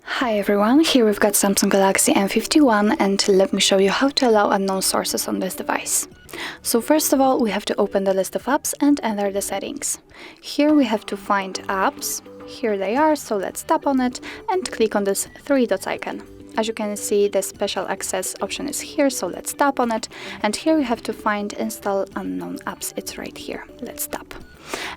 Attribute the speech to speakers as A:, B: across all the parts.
A: Hi everyone, here we've got Samsung Galaxy M51 and let me show you how to allow unknown sources on this device. So first of all, we have to open the list of apps and enter the settings. Here we have to find apps. Here they are, so let's tap on it and click on this three dots icon. As you can see, the special access option is here, so let's tap on it. And here we have to find install unknown apps. It's right here. Let's tap.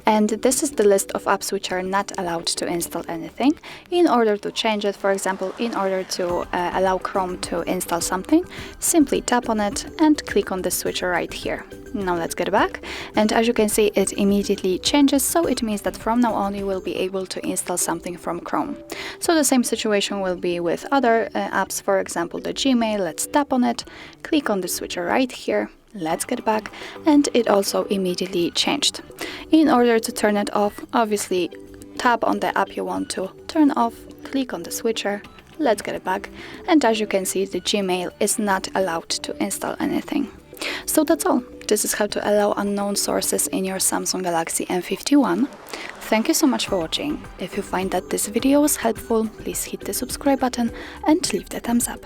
A: And this is the list of apps which are not allowed to install anything. In order to change it, for example, in order to allow Chrome to install something, simply tap on it and click on the switcher right here. Now let's get back, and as you can see, it immediately changes, so it means that from now on you will be able to install something from Chrome. So the same situation will be with other apps, for example the Gmail. Let's tap on it, click on the switcher right here. Let's get back, and it also immediately changed. In order to turn it off, obviously tap on the app you want to turn off, click on the switcher, let's get it back, and as you can see, the Gmail is not allowed to install anything. So that's all. This is how to allow unknown sources in your Samsung Galaxy M51. Thank you so much for watching. If you find that this video was helpful, please hit the subscribe button and leave the thumbs up.